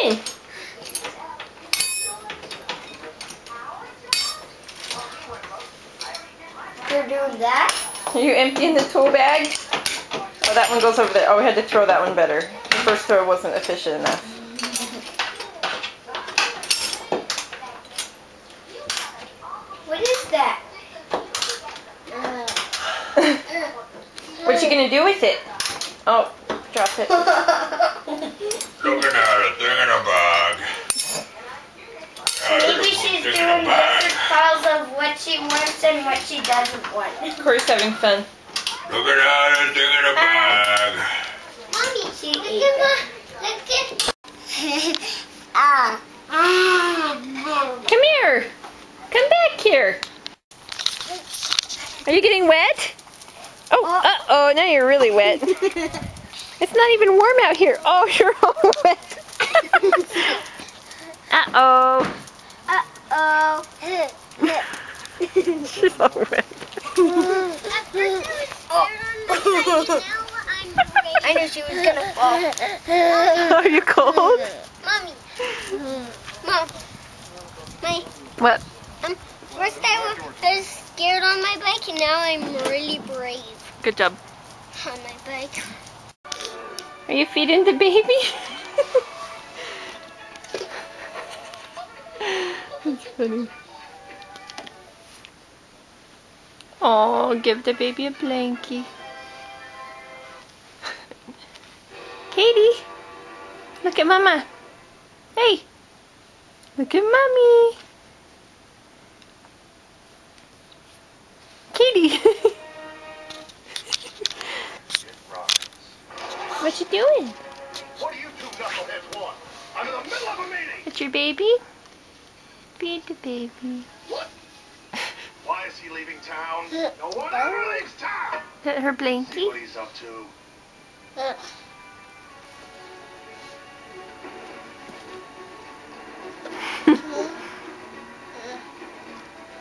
doing? You're doing that? Are you emptying the tool bag? Oh, that one goes over there. Oh, we had to throw that one better. The first throw wasn't efficient enough. What is that? What you gonna do with it? Oh, drop it. Looking at a thing in a bag. Maybe she's doing different piles of what she wants and what she doesn't want. Corey's having fun. Looking at a thing in a bag. Mommy, she ate that. Come here. Come back here. Are you getting wet? Oh, uh-oh, now you're really wet. It's not even warm out here. Oh, you're all wet. Uh-oh. Uh-oh. She's all wet. I knew she was gonna fall. Are you cold? Mommy. Mom. What? First I was scared on my bike and now I'm really brave Good job. on my bike. Are you feeding the baby? That's funny. Oh, give the baby a blankie. Katie, look at Mama. Hey, look at Mommy. Katie. What you doing? What do you two knuckleheads want? I'm in the middle of a meeting. It's your baby? Feed the baby. What? Why is he leaving town? No one ever leaves town. Is that her See blankie? what he's up to.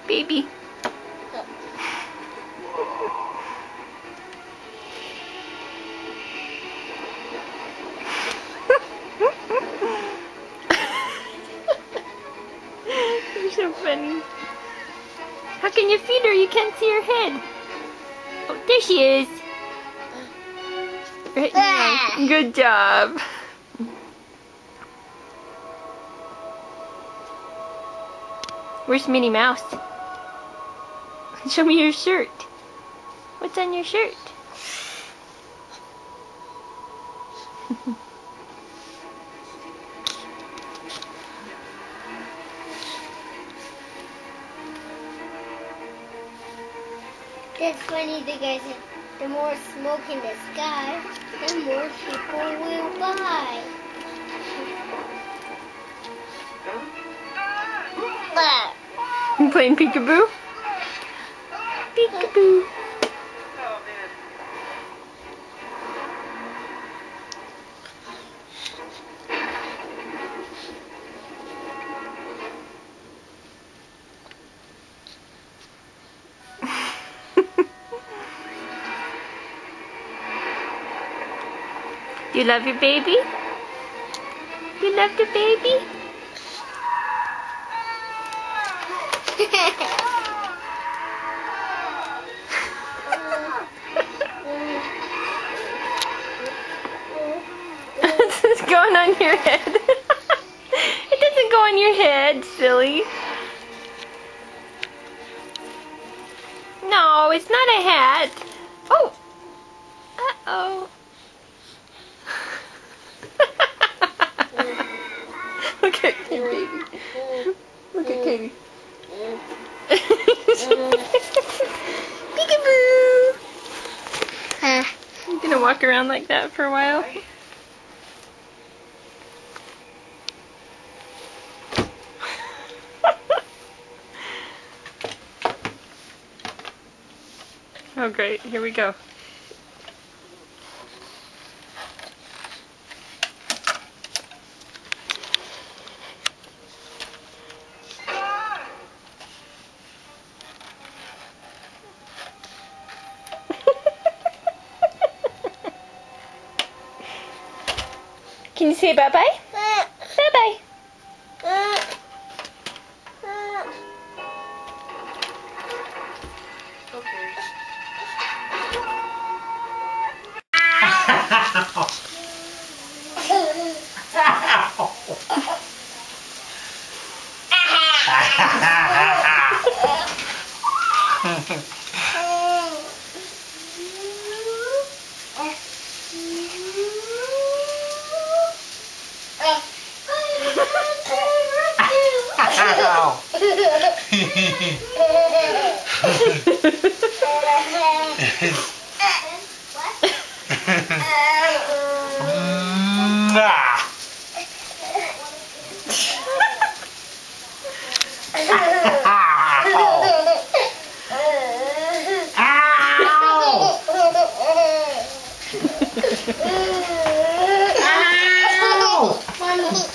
Baby. You're so funny. How can you feed her? You can't see her head. Oh, there she is. Right now. Good job. Where's Minnie Mouse? Show me your shirt. What's on your shirt? That's funny, the guy said, the more smoke in the sky, the more people will buy. You playing peekaboo? Peekaboo. You love your baby? You love the baby? It's going on your head. It doesn't go on your head, silly. No, it's not a hat. Oh. Uh-oh. Look at Katie. Look at Katie. Peekaboo! You gonna walk around like that for a while? Oh great, here we go. Can you say bye-bye? Bye-bye.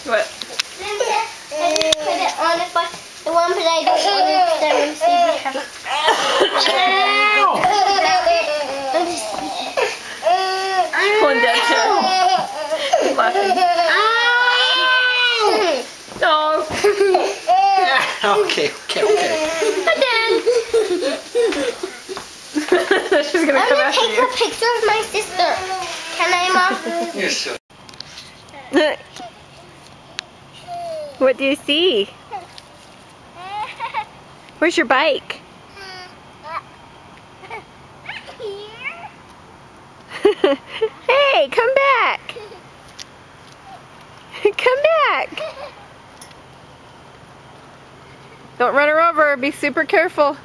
What? Put it on it, but the one that I don't want to see. She's pulling Deb too. She's laughing. Oh. Okay. She's gonna I'm come gonna after take you. a picture of my sister. Can I, Mom? You're so. What do you see? Where's your bike? Hey, come back! Come back! Don't run her over. Be super careful.